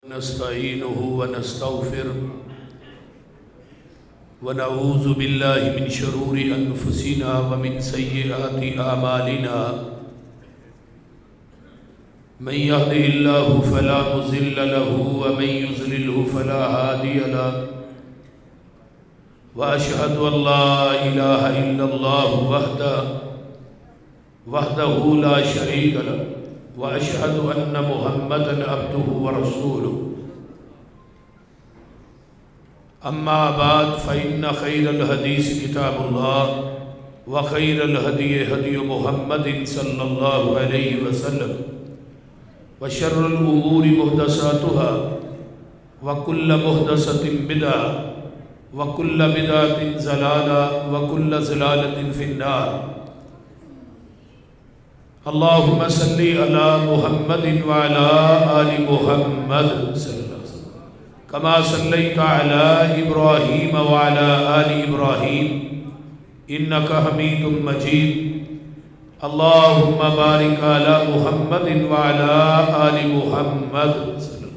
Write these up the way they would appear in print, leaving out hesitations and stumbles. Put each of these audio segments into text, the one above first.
نستعينه ونستغفره ونعوذ بالله من شرور أنفسنا ومن سيئات أعمالنا من يهده الله فلا مضل له ومن يضلله فلا هادي له وأشهد أن لا إله إلا الله وحده لا شريك له وأشهد أن محمدًا عبده ورسوله أما بعد فإن خير الحديث كتاب الله وخير الهدي هدي محمد صلى الله عليه وسلم وشر الأمور محدثاتها وكل محدثة بدعة وكل بدعة ضلالة وكل ضلالة في النار اللهم صل على محمد وعلى آل محمد صلى الله عليه وسلم كما صليت على إبراهيم وعلى آل إبراهيم إنك حميد مجيد اللهم بارك على محمد وعلى آل محمد صلى الله عليه وسلم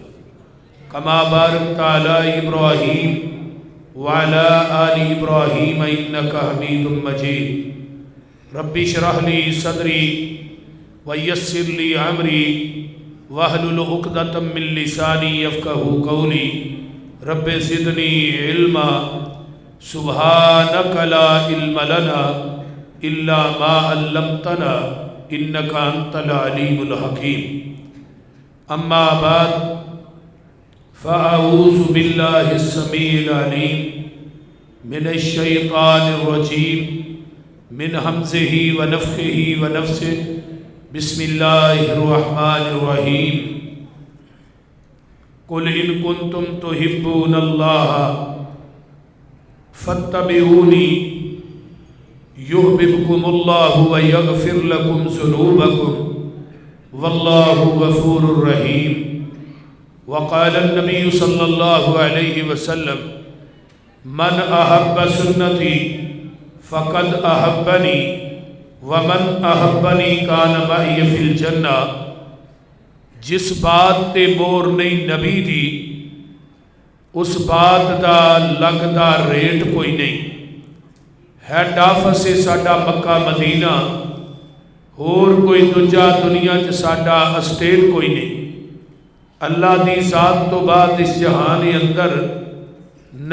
كما باركت على إبراهيم وعلى آل إبراهيم إنك حميد مجيد رب اشرح لي صدري ويسر لي أمري واحلل عقدة من لساني يفقهوا قولي رب زدني علما سبحانك لا علم لنا إلا ما علمتنا إنك أنت العليم الحكيم أما بعد فأعوذ بالله السميع العليم من الشيطان الرجيم من همزه ونفخه ونفثه بسم الله الرحمن الرحيم قل إن كنتم تحبون الله فاتبعوني يحببكم الله ويغفر لكم ذنوبكم والله غفور رحيم وقال النبي صلى الله عليه وسلم من أحب سنتي فقد أحبني ومن احبنی کان معی فی الجنہ جس بات تے مور نہیں نبی دی اس بات دا لگدا ریٹ کوئی نہیں ہیڈ آفس ہے ساڈا مکہ مدینہ اور کوئی دجا دنیا چ ساڈا اسٹیٹ کوئی نہیں اللہ دی ذات تو بعد اس جہان اندر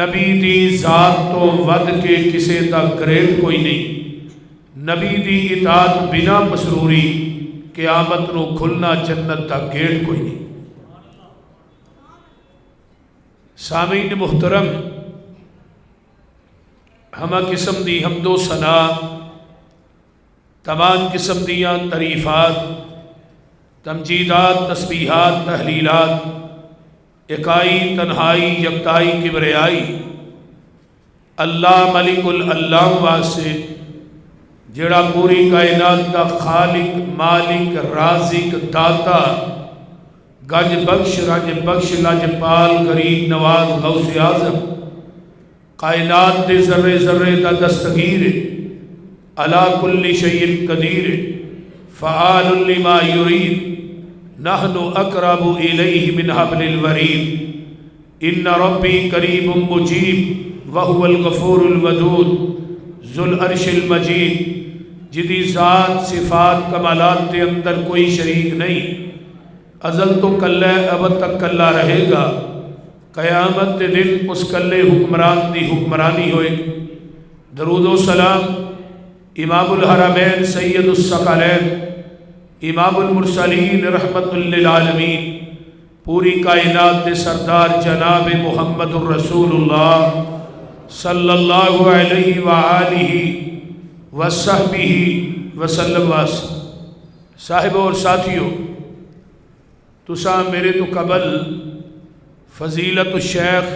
نبی دی ذات تو ود کے کسے دا گریڈ کوئی نہیں نبی دی اطاعت بنا مسروری قیامت نو کھلنا جنت دا گیٹ کوئی نہیں سامعین محترم ہمہ قسم دی حمد و ثنا تمام قسم دیاں تعریفات تمجیدات تسبیحات تحلیلات اکائی تنہائی یکتائی کبریائی اللہ ملک العلام واسطے جڑا پوری کائنات دا خالق مالک رازق داتا گنج بخش رنج بخش لاجپال غریب نواز غوث اعظم کائنات دے ذرے ذرے دا دستگیر علی کل شیء قدیر فعال لما یرید نحن اقرب الیہ من حبل الورید ان ربی قریب مجیب وهو الغفور الودود ذو العرش المجید جدی ذات صفات کمالات کے اندر کوئی شریک نہیں ازل تو کلہ ابد تک کلہ رہے گا قیامت کے دن اس کلے حکمران دی حکمرانی ہوئے درود و سلام امام الحرمین سید الثقلین امام المرسلین رحمت للعالمین پوری کائنات کے سردار جناب محمد الرسول اللہ صلی اللہ علیہ وآلہ وصحبہ وسلم صاحب اور ساتھیوں تساں میرے تو قبل فضیلت الشیخ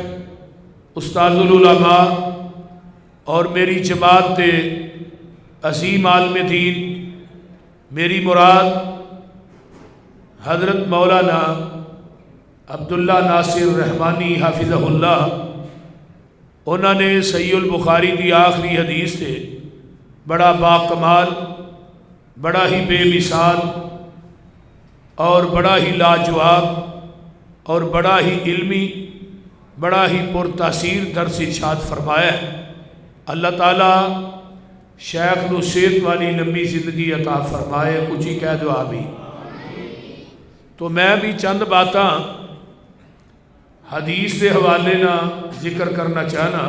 استاد العلماء اور میری جماعت دے عظیم عالم دین میری مراد حضرت مولانا عبداللہ ناصر رحمانی حافظہ اللہ انہوں نے صحیح البخاری دی آخری حدیث سے بڑا باکمال بڑا ہی بے مثال اور بڑا ہی لاجواب اور بڑا ہی علمی، بڑا ہی پرتاثیر درس ارشاد فرمایا ہے۔ اللہ تعالیٰ شیخ نو صحت والی لمبی زندگی عطا فرمائے، اچھی کہہ دو آمین۔ تو میں بھی چند باتاں حدیث کے حوالے نہ ذکر کرنا چاہنا۔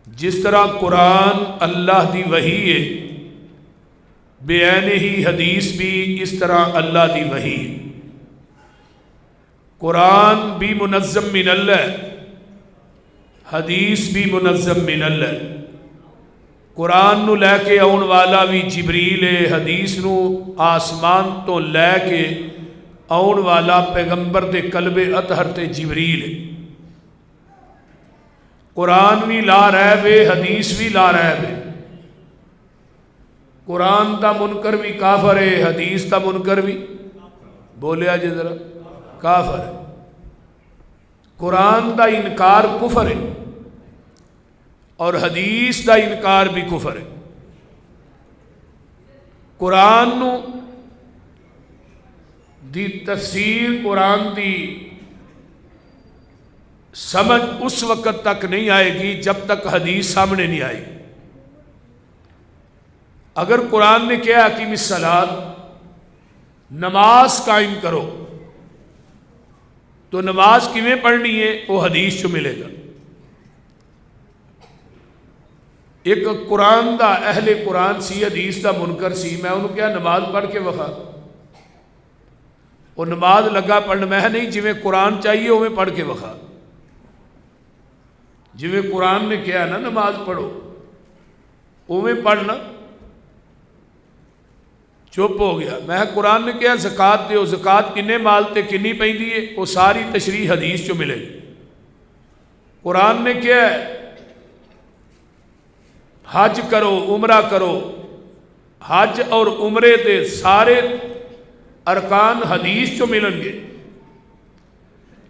جس طرح قرآن اللہ دی وحی ہے، بعین ہی حدیث بھی اس طرح اللہ دی وحی ہے۔ قرآن بھی منظم من اللہ، حدیث بھی منظم من اللہ۔ قرآن نو لے کے آن والا بھی جبریل ہے، حدیث نو آسمان تو لے کے آن والا پیغمبر دے قلب اطہر تے جبریل ہے۔ قرآن بھی لا ریب ہے، حدیث بھی لا ریب ہے۔ قرآن دا منکر بھی کافر ہے، حدیث دا منکر بھی، بولیا جی ذرا، کافر ہے۔ قرآن دا انکار کفر ہے اور حدیث دا انکار بھی کفر ہے۔ قرآن نو دی تفسیر، قرآن دی سمجھ اس وقت تک نہیں آئے گی جب تک حدیث سامنے نہیں آئے گی۔ اگر قرآن نے کہا اقیم الصلاۃ، نماز قائم کرو، تو نماز کیویں پڑھنی ہے وہ حدیث چو ملے گا۔ ایک قرآن دا اہل قرآن سی، حدیث دا منکر سی، میں انہوں کیا نماز پڑھ کے وکھا، وہ نماز لگا پڑھنا، میں نہیں جویں قرآن چاہیے اویں پڑھ کے وکھا، جویں قرآن نے کہا نا نماز پڑھو اویں پڑھنا، چپ ہو گیا۔ میں قرآن نے کہا زکوٰۃ دیو، زکوٰۃ کنے مال تے کنی پیندی ہے، وہ ساری تشریح حدیث چو ملے گی۔ قرآن نے کہا حج کرو، عمرہ کرو، حج اور عمرے دے سارے ارکان حدیث چو ملن گے۔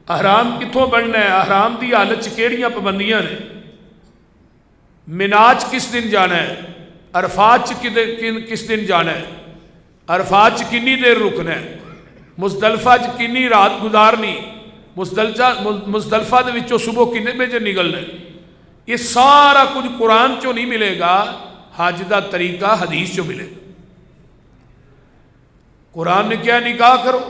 احرام کتوں بننا ہے، احرام دی حالت کیڑیاں پابندیاں نے، مناج کس دن جانا ہے، عرفات کس دن جانا ہے، عرفات کنی دیر رکنا ہے، مزدلفہ کنی رات گزارنی، مزدلفہ دے وچوں صبح کنے بجے نکلنا ہے، یہ سارا کچھ قرآن چو نہیں ملے گا، حج دا طریقہ حدیث چو ملے گا۔ قرآن نے کیا نکاح کرو،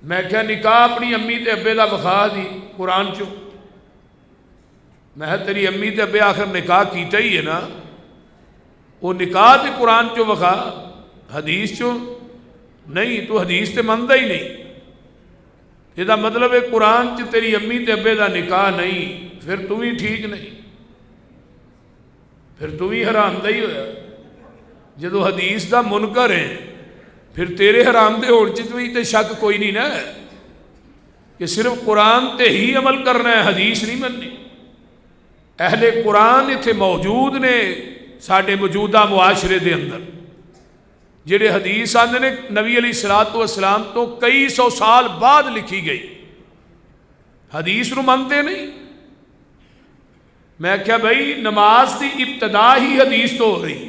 میں کیا نکاح اپنی امی تے ابے دا وکھا دی قرآن چو، میں تیری امی تے ابے آخر نکاح کیتا ہی ہے نا، وہ نکاح تے قرآن چو وکھا، حدیث چو نہیں، تو حدیث تے مندہ ہی نہیں۔ یہ دا مطلب ہے قرآن چ تیری امی تے ابے دا نکاح نہیں، پھر تو ہی ٹھیک نہیں، پھر تو ہی حرام دہ ہی ہویا۔ جدو حدیث دا منکر ہے پھر تیرے حرام دے ہونے چ بھی تے شک کوئی نہیں نا، کہ صرف قرآن تے ہی عمل کرنا ہے، حدیث نہیں مننی۔ اہل قرآن اتنے موجود نے ساڈے موجودہ معاشرے دے اندر، جڑے حدیث آندے نے نبی علیہ الصلوۃ والسلام تو کئی سو سال بعد لکھی گئی، حدیث نو منتے نہیں۔ میں کہا بھائی نماز دی ابتدا ہی حدیث تو ہو رہی،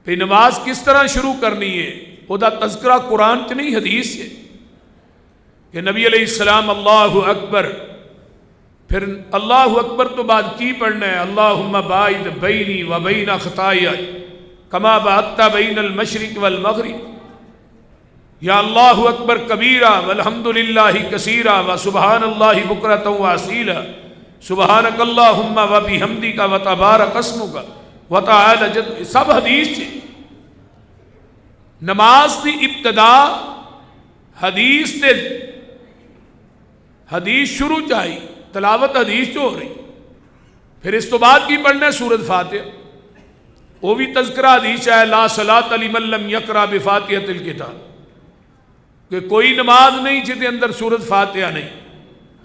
پھر نماز کس طرح شروع کرنی ہے وہ دا تذکرہ قرآن چ نہیں حدیث ہے، کہ نبی علیہ السلام اللہ اکبر، پھر اللہ اکبر تو بعد کی پڑھنا ہے، اللہم باعد بینی و بین خطایا کما بعدت بین المشرق والمغرب، یا اللہ اکبر کبیرہ والحمد للہ کثیرہ وسبحان اللہ بکرۃ واصیلا، سبحانک اللہم وبحمدک وتبارک اسمک وتعالی جدک، سب حدیث سے۔ نماز دی ابتدا حدیث تے، حدیث شروع چاہی، تلاوت حدیث جو ہو رہی، پھر اس تو بعد کی پڑھنا ہے سورۃ فاتحہ، وہ بھی تذکرہ حدیث ہے، لا صلاۃ لمن لم یقرأ بفاتحۃ الکتاب، کہ کوئی نماز نہیں جس کے اندر سورۃ فاتحہ نہیں۔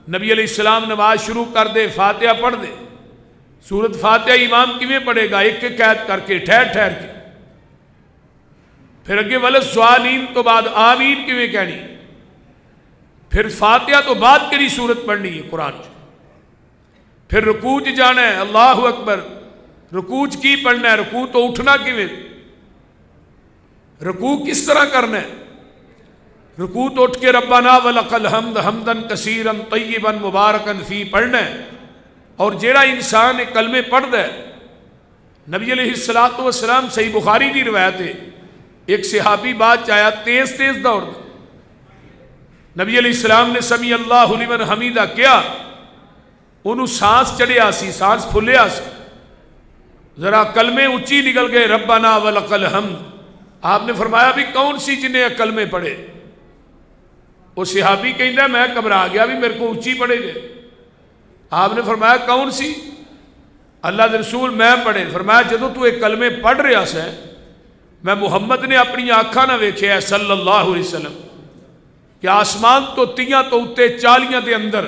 نبی علیہ السلام نماز شروع کر دے فاتحہ پڑھ دے، سورۃ فاتحہ امام کیویں پڑھے گا، ایک ایک قید کر کے ٹھہر ٹھہر کے، پھر اگے وللضالین تو بعد آمین کیویں کہنی، پھر فاتحہ تو بعد کیڑی سورت پڑھنی ہے قرآن چ، پھر رکوع چ جانا ہے، اللہ اکبر، رکوع چ کی پڑھنا ہے، رکوع تو اٹھنا کیویں، رکوع کس طرح کرنا ہے، رکوع تو اٹھ کے ربنا ولکل حمد حمدن کثیرن طیبن مبارکن فی پڑھنا ہے. اور جیڑا انسان کلمے پڑھدا ہے، نبی علیہ الصلوۃ والسلام صحیح بخاری کی روایت ہے، ایک صحابی بعد آیا تیز تیز دوڑدا، نبی علیہ السلام نے سمیع اللہ لمن حمیدہ کیا، انہوں سانس چڑھیا سی، سانس پھلیا سی، ذرا کلمے اونچی نکل گئے ربنا ولکل حمد. آپ نے فرمایا بھی کون سی جنہیں کلمے پڑھے؟ وہ صحابی کہندا میں گھبرا گیا بھی میرے کو اونچی پڑھے گئے. آپ نے فرمایا کون سی؟ اللہ دے رسول میں پڑھے. فرمایا جدو تو ایک کلمے پڑھ رہا سا میں محمد نے اپنی آنکھاں نہ ویکھیا ہے صلی اللہ علیہ وسلم کہ آسمان تو تیاں تو اتے 40 دے اندر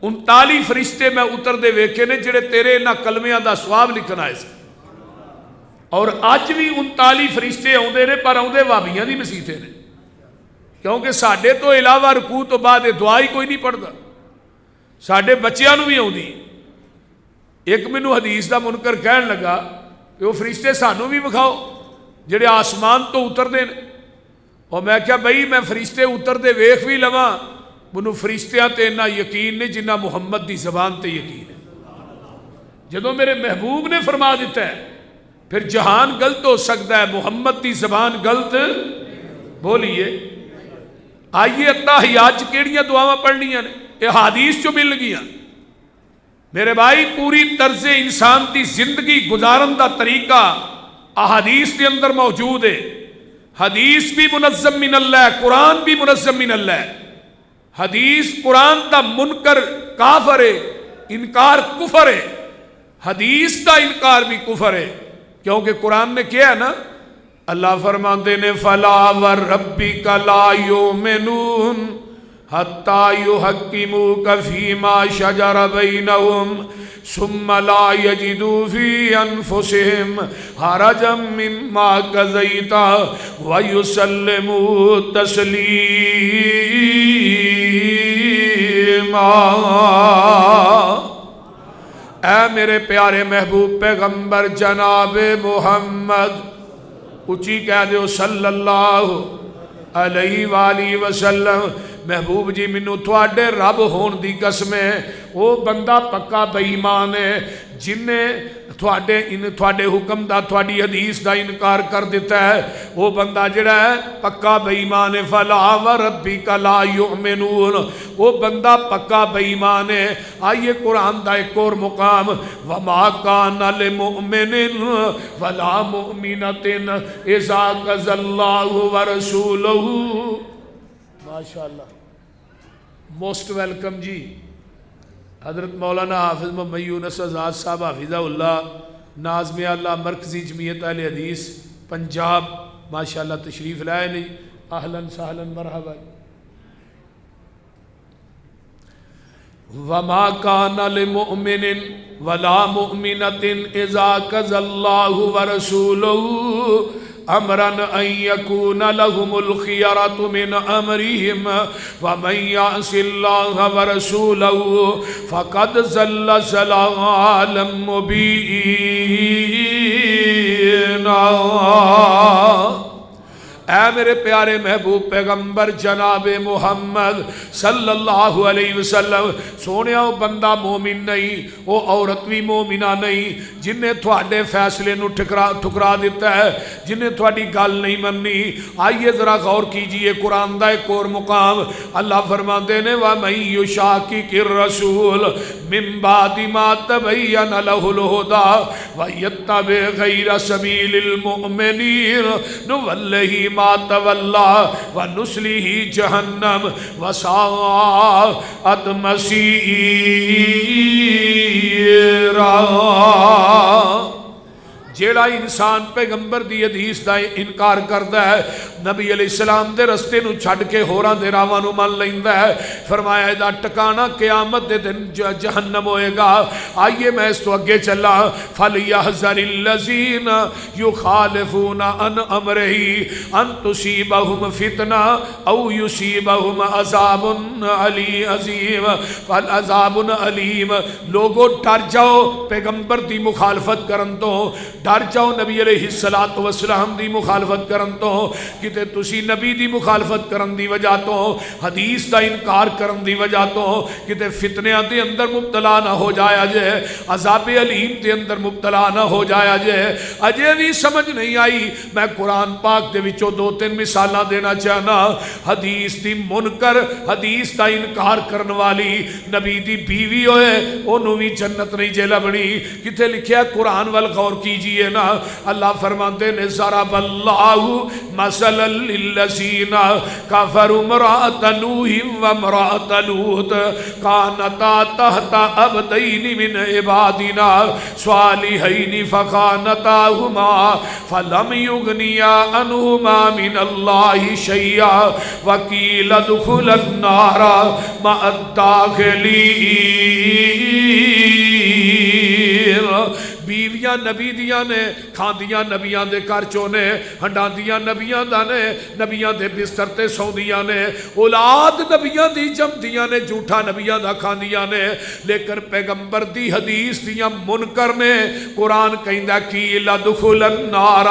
39 فرشتے میں اتر دے ویکھے نے جڑے تیرے انہاں کلمیاں دا ثواب لکھن آئے سے. اور اج بھی 39 فرشتے آؤندے نے پر آؤندے وہابیاں دی مسیتے نے، کیونکہ ساڈے تو علاوہ رکوع تو بعد دعا ہی کوئی نہیں پڑھتا. ساڈے بچیاں نو بھی آؤندی. ایک مینوں حدیث دا منکر کہن لگا کہ وہ فرشتے سانوں بھی وکھاؤ جڑے آسمان تو اتردے نے. اور میں کہا بھائی میں فرشتے اتردے ویکھ بھی لواں، منوں فرشتیاں تے اتنا یقین نہیں جنہ محمد دی زبان تے یقین ہے. جدوں میرے محبوب نے فرما دیتا ہے پھر جہان غلط ہو سکتا ہے، محمد دی زبان غلط بولیے. آئیے اتحیات کیڑیاں دعاواں پڑھنیاں نے، یہ حدیث جو مل گیا. میرے بھائی پوری طرز انسان دی زندگی گزارن دا طریقہ احادیث کے اندر موجود ہے. حدیث بھی منظم من اللہ ہے، قرآن بھی منظم من اللہ ہے. حدیث قرآن دا منکر کافر ہے، انکار کفر ہے. حدیث دا انکار بھی کفر ہے، کیونکہ قرآن نے کیا ہے نا، اللہ فرماتے نے فلا وربک لا یؤمنون حتی یحکموک فیما شجر بینہم ثم لا یجدوا فی انفسہم حرجا مما قضیت ویسلموا تسلیما. اے میرے پیارے محبوب پیغمبر جناب محمد، اچھی کہہ دیو صلی اللہ علیہ وآلہ وسلم. محبوب جی منو تھوڑے رب ہون دی قسم ہے، وہ بندہ پکا بے ایمان ہے جنہیں تھوڑے حکم دا تھوڑی حدیث دا انکار کر دیتا ہے، وہ بندہ جڑا ہے پکا بے ایمان ہے. فلا وربک لا یؤمنون، وہ بندہ پکا بے ایمان ہے. آئیے قرآن دا ایک اور مقام وما کان لمؤمن ولا مؤمنۃ اذا قضى اللہ ورسولہ. ماشاءاللہ موسٹ ویلکم جی حضرت مولانا حافظ محمد یونس آزاد صاحب حافظہ اللہ، ناظم اللہ مرکزی جمعیت اہل حدیث پنجاب، ماشاءاللہ تشریف لائے نہیں. اہلاً سہلاً مرحبا. وما کان لمؤمن ولا مؤمنۃ اذا قضى اللہ ورسولہ امرا ان یکون لهم الخیرۃ من امرہم ومن یعص اللہ ورسولہ فقد ضل ضلالا مبینا. اے میرے پیارے محبوب پیغمبر جناب محمد صلی اللہ علیہ وسلم، سونے وہ بندہ مومن نہیں، وہ عورت بھی مومنہ نہیں جنہیں تھوڑے فیصلے نو ٹھکرا دیتا ہے، جنہیں تھوڑی گل نہیں مننی. آئیے ذرا غور کیجئے قرآن دا ایک اور مقام اللہ فرماتے ہیں وَمَن یُشَاقِقِ الرَّسُولَ مِن بَعْدِ مَا تَبَيَّنَ لَهُ الْهُدَىٰ وَيَتَّبِعْ غَيْرَ سَبِيلِ الْمُؤْمِنِينَ نُوَلِّهِ مَا تَوَلَّىٰ وَنُصْلِهِ جَهَنَّمَ وَسَاءَتْ مَصِيرًا. جیڑا انسان پیغمبر دی حدیث دا انکار کردا ہے، نبی علیہ السلام دے رستے نو چھڈ کے ہوراں دے راواں نو من لیندا ہے، فرمایا ادا ٹکانا قیامت دے دن جہنم ہوئے گا. آئیے میں اس تو اگے چلا. فَلْيَحْذَرِ الَّذِينَ يُخَالِفُونَ عَنْ أَمْرِهِ أَن تُصِيبَهُمْ فِتْنَةٌ أَوْ يُصِيبَهُمْ عَذَابٌ عَلِيمٌ. فَالْعَذَابٌ عَلِيمٌ. لوگو ڈر جاؤ پیغمبر دی مخالفت کرن تو، ڈر جاؤ نبی علیہ السلام دی مخالفت کرن تو، کتے تسی نبی دی مخالفت کرن دی وجہ تو، حدیث دا انکار کرن دی وجہ تو کتے فتنیاں دے اندر مبتلا نہ ہو جایا جے، عذاب علیم دے اندر مبتلا نہ ہو جایا جے۔ اجے بھی سمجھ نہیں آئی، میں قرآن پاک دے وچوں 2-3 مثالاں دینا چاہنا۔ حدیث دی منکر، حدیث دا انکار کرن والی نبی دی بیوی ہوئے انہوں بھی جنت نہیں جے لبنی۔ کتے لکھیا قرآن وال غور کیجئے نا، اللہ فرماتے نے ضرب اللہ مثلا للذین کفروا امرأۃ نوح وامرأۃ لوط کانتا تحت عبدین من عبادنا صالحین فخانتاہما فلم یغنیا عنہما من اللہ شیئا وقیل ادخلا النار مع الداخلین۔ بیویاں نبی دیاں نے، کھاندیاں نبیاں دے کر چونے، ہنڈاندیاں نبیاں دا نے، نبیاں دے بستر تے سوندیاں نے، اولاد نبیاں دی جمدیاں نے، جھوٹا نبیاں دا کھاندیاں نے، لیکن پیغمبر دی حدیث دیاں منکر نے۔ قرآن کہندا کی لدخل النار،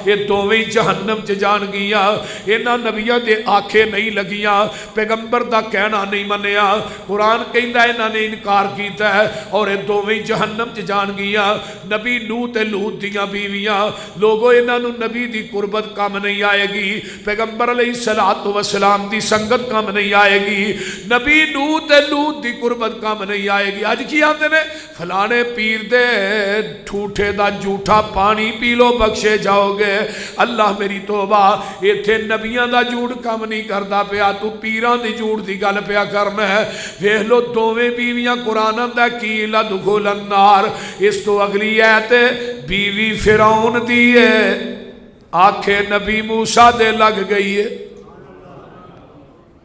یہ دوویں جہنم چ جان گیاں۔ انہاں نبیاں دے آنکھیں نہیں لگیاں، پیغمبر دا کہنا نہیں منیا، قرآن کہندا انہاں نے انکار کیتا ہے اور یہ دوویں جہنم چ جان گیاں۔ نبی نوح تے لوط دیاں بیویاں، لوگوں انہاں نو نبی دی قربت کم نہیں آئے گی، پیغمبر علیہ السلام دی سنگت کم نہیں آئے گی، نبی نوح تے لوط دی قربت کم نہیں آئے گی۔ اج کی آندے نے فلانے پیر دے ٹھوٹے دا جھوٹا پانی پی لو بخشے جاؤ گے۔ اللہ میری توبہ، ایتھے نبیاں دا جھوٹ کم نہیں کردا پیا، تو پیراں دی جھوٹ دی گل پیا کرنا ہے۔ ویکھ لو دوویں بیویاں قرآن دا کی لدخل النار۔ اس تو اگلی ایت بیوی فرعون دی ہے، آنکھیں نبی موسیٰ دے لگ گئی ہے۔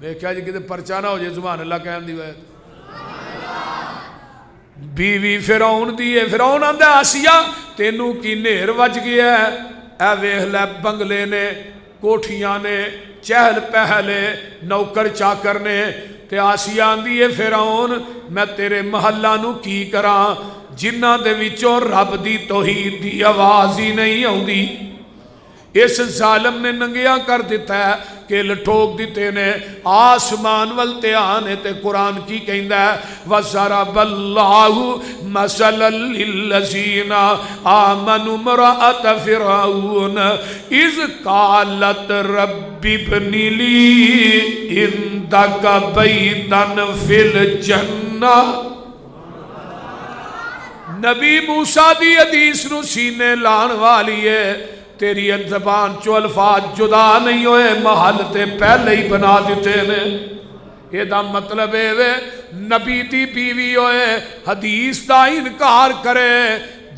دیکھا جی کتے پرچہ نہ ہو جائے سبحان اللہ کہن دی ویت۔ بیوی فرعون دی ہے، فرعون آندہ آسیہ تینوں کی نہر وج گیا ہے، اے ویکھ لے بنگلے نے، کوٹھیاں نے، چہل پہلے، نوکر چاکر نے، تے آسیہ آندی ہے فرعون میں تیرے محلہ نو کی کراں جنہ دے وچوں رب دی توحید دی آواز ہی نہیں ہوندی۔ اس ظالم نے ننگیاں کر دیتا ہے کہ لٹھوک دیتے نے، آسمان والتیان ہے تے قرآن کی کہندہ ہے وَضَرَبَ اللَّهُ مَثَلًا لِلَّذِينَ آمَنُوا امْرَأَتَ فِرْعَوْنَ إِذْ قَالَتْ رَبِّ ابْنِ لِي عِندَكَ بَيْتًا فِي الْجَنَّةِ۔ نبی موسیٰ دی حدیث نو سینے لان والی ہے، تیری زبان چو الفاظ جدا نہیں ہوئے، محل تے پہلے ہی بنا دیتے نے۔ یہ دا مطلب ہے نبی دی بیوی ہوئے حدیث دا انکار کرے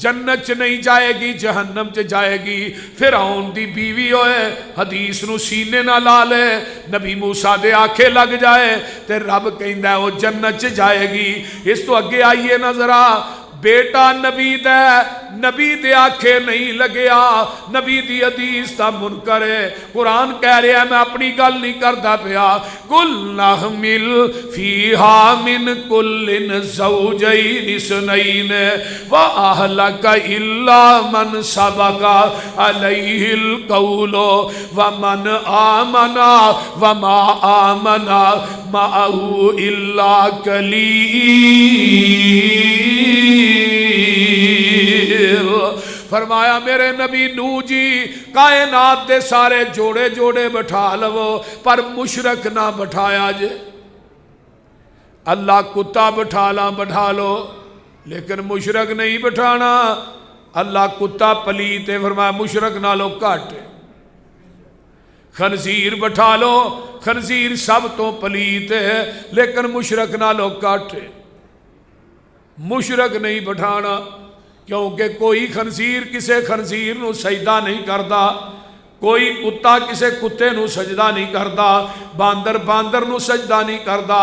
جنت چ نہیں جائے گی، جہنم چ جائے گی۔ فرعون دی بیوی ہوئے حدیث نو سینے نہ لا لے، نبی موسیٰ دے آنکھیں لگ جائے تے رب کہندہ ہے وہ جنت چ جائے گی۔ اس تو اگے آئیے نظرہ، بیٹا نبی دے آنکھیں نہیں لگیا، نبی دی حدیث دا منکر ہے۔ قرآن کہہ رہے ہیں میں اپنی گل نہیں کردا پیا، قُلْ نَحْمِلْ فِيهَا مِنْ كُلٍّ زَوْجَيْنِ اثْنَيْنِ وَأَهْلَكَ إِلَّا مَنْ سَبَقَ عَلَيْهِ الْقَوْلُ وَمَنْ آمَنَ وَمَا آمَنَ مَعَهُ إِلَّا قَلِيلٌ۔ فرمایا میرے نبی نوح جی کائنات دے سارے جوڑے جوڑے بٹھا لو پر مشرک نہ بٹھایا جے۔ اللہ کتا بٹھا لو لیکن مشرک نہیں بٹھانا۔ اللہ کتا پلیت ہے، فرمایا مشرک نہ لو کٹ۔ خنزیر بٹھا لو، خنزیر سب تو پلیت ہے لیکن مشرک نہ لو کٹ۔ مشرک نہیں بٹھانا کیونکہ کوئی خنزیر کسے خنزیر نو سجدہ نہیں کردا، کوئی کتا کسے کتے نو سجدہ نہیں کردا، باندر باندر نو سجدہ نہیں کردا،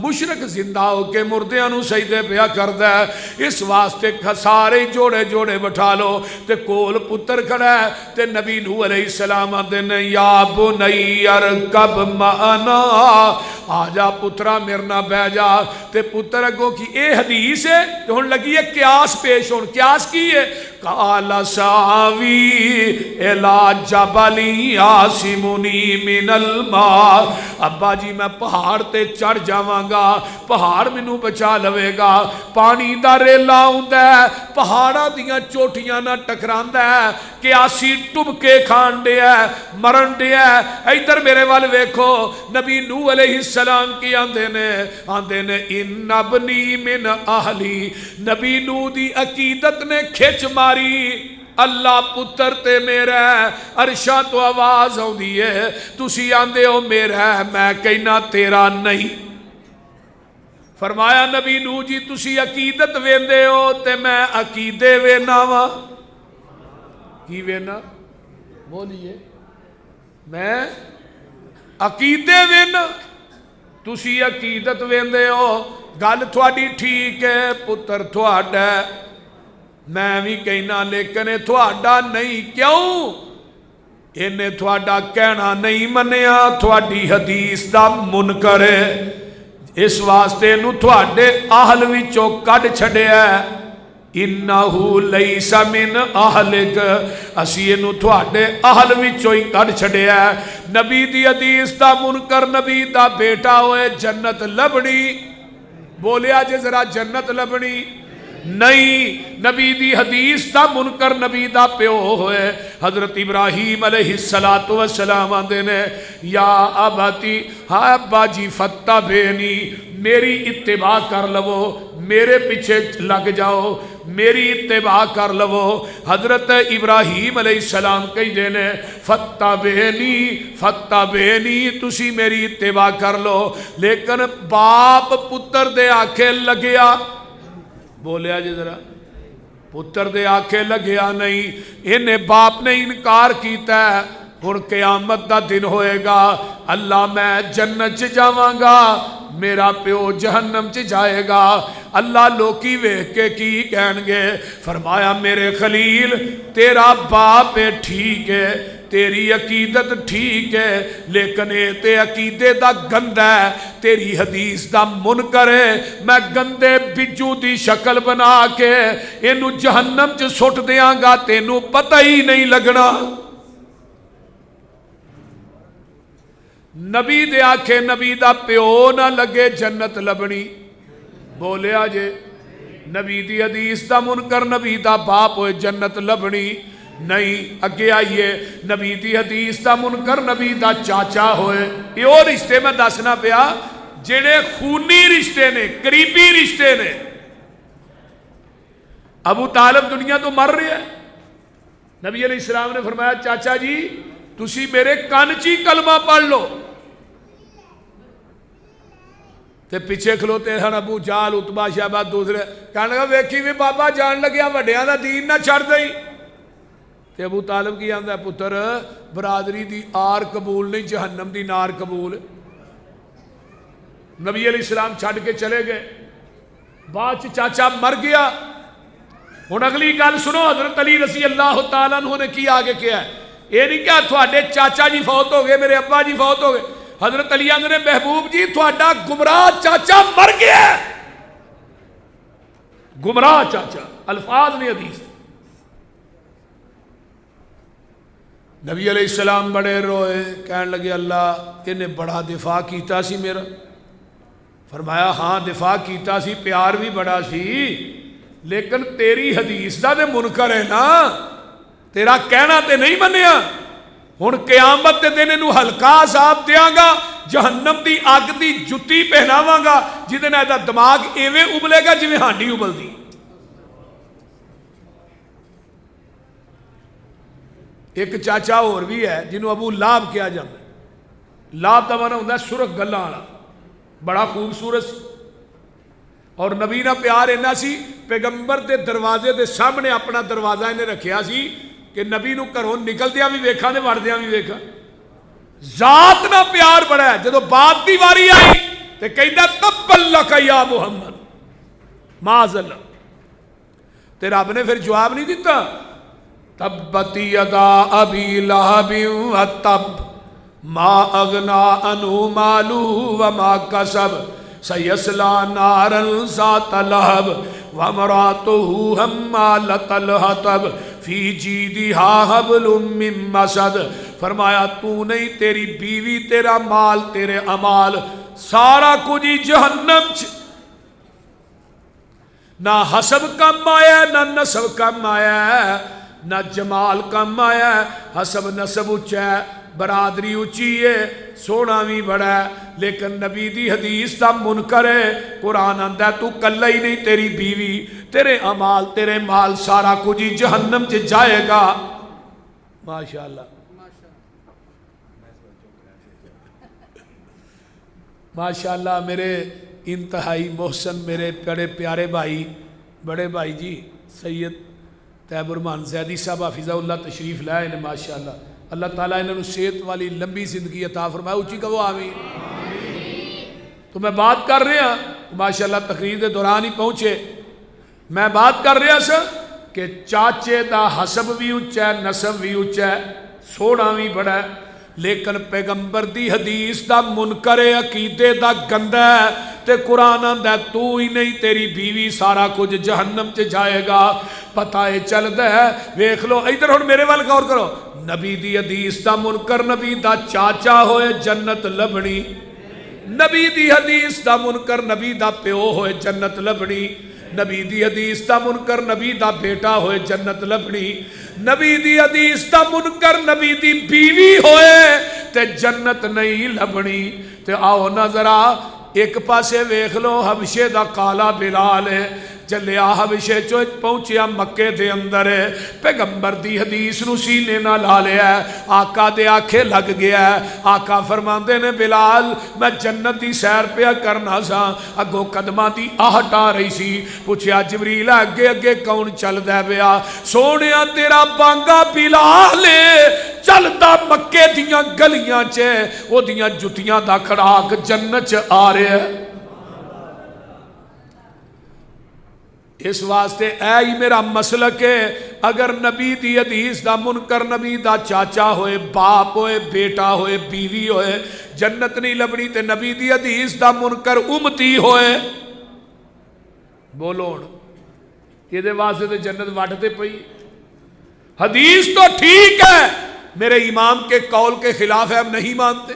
مشرک زندہ ہو کے مردیاں نو سجدے پیا کردا ہے۔ اس واسطے سارے جوڑے جوڑے بٹھا لو تے کول پتر کھڑا ہے تے نبی نوح علیہ السلام آندے نے یا بنی ارکب معنا، آجا پترا میرنا بہ جا۔ تے پتر اگوں کی اے حدیث ہے کہ ہن لگی ہے قیاس پیش، ہن قیاس کی ہے؟ قال ساوی الی جبل یعصمنی من الماء، ابا جی میں پہاڑ تے چڑھ جاواں گا، پہاڑ مینوں بچا لوے گا، پانی دا ریلا ہوندا ہے، پہاڑاں دیاں چوٹیاں نہ ٹکراندا ہے، قیاسی ٹبکے کھان دیا ہے، مرن دیا ہے۔ ادھر میرے وال ویکھو نبی نوح علیہ السلام کی آندے نے ان ابنی من اہلی، نبی نوح دی عقیدت نے کھچ ماری، اللہ پتر تے میرا ہے، عرشاں تو آواز آؤندی ہے، تسی آندے ہو میرا ہے، میں کہنا تیرا نہیں۔ فرمایا نبی نوح جی تسی عقیدت ویندے ہو تے میں عقیدے وینا وا، کی وینا؟ بولیے، میں عقیدے وینا، تسی عقیدت ویندے ہو، گل تھوڑی ٹھیک ہے، پتر تھوڑا ہے، میں بھی کہنا لیکن تھوڑا نہیں، کیوں؟ انہیں تھوڑا کہنا نہیں منیا، تھوڑی حدیث دا منکر ہے، اس واسطے نو تھوڑے اہل وچوں کڈ چھڈیا ہے، انہو لیس من اہلک، اسی انہو تھوڑے اہل وچوں ہی کڈ چھڈیا ہے۔ نبی دی حدیث دا منکر نبی دا بیٹا ہوئے جنت لبنی، بولیا جے ذرا جنت لبنی نہیں، نبی دی حدیث دا منکر نبی دا پیو ہوئے حضرت ابراہیم علیہ السلام آندے نے یا اباتی، ہاں ابا جی فتبعنی، میری اتباع کر لو، میرے پیچھے لگ جاؤ، میری اتباع کر لو۔ حضرت ابراہیم علیہ السلام کہی دینے فتبعنی، تسی میری اتباع کر لو، لیکن باپ پتر دے آکھے لگیا، بولیا جی ذرا، پتر دے آکھے لگیا نہیں، انہیں باپ نے انکار کیتا ہے۔ ہن قیامت دا دن ہوئے گا، اللہ میں جنت چ جاواں گا، میرا پیو جہنم چ جائے گا، اللہ لوکی ویکھ کے کی کہن گے؟ فرمایا میرے خلیل تیرا باپ ٹھیک ہے، تیری عقیدت ٹھیک ہے، لیکن اے تے عقیدے دا گندہ ہے، تیری حدیث دا منکر ہے، میں گندے بجو دی شکل بنا کے اینو جہنم چ سٹ دیاں گا، تینو پتہ ہی نہیں لگنا۔ نبی دے آکھے نبی دا پیو نہ لگے جنت لبنی، بولیا جے نبی دی حدیث دا منکر نبی دا باپ ہوئے جنت لبنی نہیں۔ اگے آئیے نبی دی حدیث دا منکر نبی دا چاچا ہوئے، یہ اور رشتے میں دسنا پیا جڑے خونی رشتے نے، قریبی رشتے نے۔ ابو طالب دنیا تو مر رہے ہیں، نبی علیہ السلام نے فرمایا چاچا جی تسی میرے کانچی کلمہ پڑھ لو، تے پیچھے کھلوتے ہیں ابو جال اتبا شہبہ دوسرے، کہنے لگا ویکھی بھی بابا جان لگیا وڈیاں دا دین نہ چھڑ دئی۔ تے ابو طالب کی آندا ہے پتر برادری دی آر قبول نہیں، جہنم دی نار قبول۔ نبی علیہ السلام چھڑ کے چلے گئے، بعد چاچا مر گیا۔ ہن اگلی گل سنو، حضرت علی رضی اللہ تعالیٰ عنہ نے کی آگے کیا ہے؟ یہ نہیں کہا تھوڑے چاچا جی فوت ہو گئے، میرے ابا جی فوت ہو گئے۔ حضرت علی نے محبوب جی تھوڑا گمراہ چاچا مر گیا، گمراہ چاچا، الفاظ نے حدیث۔ نبی علیہ السلام بڑے روئے، کہنے لگے اللہ انہیں بڑا دفاع کیتا سی میرا۔ فرمایا ہاں دفاع کیتا سی، پیار بھی بڑا سی، لیکن تیری حدیث دا تے منکر ہے نا، تیرا کہنا تے نہیں منیا۔ ہن قیامت دے دن انہوں ہلکا عذاب دیاں گا، جہنم دی اگ دی جتی پہناواں گا، جدے نہ دا دماغ ایویں ابلے گا جویں ہانڈی ابل دی۔ ایک چاچا اور بھی ہے جنہوں ابو لاب کیا جاتا ہے، لاب دا معنی ہوتا ہے سرخ گلاں والا، بڑا خوبصورت سی، اور نبی نہ پیار اینا سی، پیغمبر دے دروازے دے سامنے اپنا دروازہ انہیں رکھیا سی کہ نبی نو گھروں نکلدیاں بھی ویکھاں تے وڑدیاں بھی ویکھاں. ذات نہ پیار بڑا ہے. جدو بات دی واری آئی تے کہندا تبّ لک یا محمد معاذ اللہ. تے رب نے پھر جواب نہیں دیتا تبت یدا ابی لہب وتب ما اغنا عنہ مالہ وما کسب سیصلی نارا ذات لہب وامرأتہ حمالۃ الحطب فی جیدہا حبل من مسد. فرمایا تو نہیں تیری بیوی تیرا مال تیرے امال سارا کچھ ہی جہنم چ. نہ حسب کم آیا نہ نسب کم آیا نہ جمال کم آیا. حسب نسب اچھا ہے برادری اچھی ہے سونا بھی بڑا ہے لیکن نبی دی حدیث دا منکر ہے. قرآن آندا تو کلا ہی نہیں تیری بیوی تیرے امال تیرے مال سارا کچھ ہی جہنم چ جائے گا. ماشاءاللہ ماشاءاللہ. میرے انتہائی محسن میرے بڑے پیارے بھائی بڑے بھائی جی سید طیب الرحمان زیدی صاحب حفظہ اللہ تشریف لائے ہیں ماشاءاللہ. اللہ تعالیٰ انہوں نے صحت والی لمبی زندگی عطا فرمائے. اونچی کہو آمین. تو میں بات کر رہا ماشاءاللہ تقریر کے دوران ہی پہنچے. میں بات کر رہا سا کہ چاچے دا حسب بھی اونچا ہے نسب بھی اونچا ہے سونا بھی بڑا ہے لیکن پیغمبر دی حدیث دا منکر عقیدے دا گندا ہے. تے قرآن آندا ہے تو ہی نہیں تیری بیوی سارا کچھ جہنم چ جائے گا. پتہ ہے چلدا ہے. ویکھ لو ادھر ہن میرے وال غور کرو. نبی دی حدیث دا منکر نبی دا چاچا ہوئے جنت لبنی. نبی دی حدیث دا منکر نبی دا پیو ہوئے جنت لبنی. نبی دی حدیث دا منکر نبی دا بیٹا ہوئے جنت لبنی. نبی دی حدیث دا منکر نبی دی بیوی ہوئے تے جنت نہیں لبنی. تے آؤ نظرہ ایک پاسے ویکھ لو حبشے دا کالا بلال ہے چلیا حبشے چو پہنچیا مکے دے اندر ہے. پیغمبر دی حدیث نو سینے نہ لا لیا ہے. آقا دے آنکھیں لگ گیا ہے. آقا فرماندے نے بلال میں جنت دی سیر پیا کرنا سا اگو قدمہ دی آہٹ آ رہی سی. پوچھیا جبریل اگے اگے کون چل دے بیا. سونیا تیرا بانگا بلال چلتا مکے دیاں گلیاں چے او دیاں جتیاں دا کھڑاک جنت چ آ رہے ہیں. اس واسطے اے ہی میرا مسلک ہے اگر نبی دی حدیث دا منکر نبی دا چاچا ہوئے باپ ہوئے بیٹا ہوئے بیوی ہوئے جنت نہیں لبنی تے نبی دی حدیث دا منکر امتی ہوئے. بولو یہ دے واسطے تے جنت وڈتے پئی. حدیث تو ٹھیک ہے میرے امام کے قول کے خلاف ہے ہم نہیں مانتے.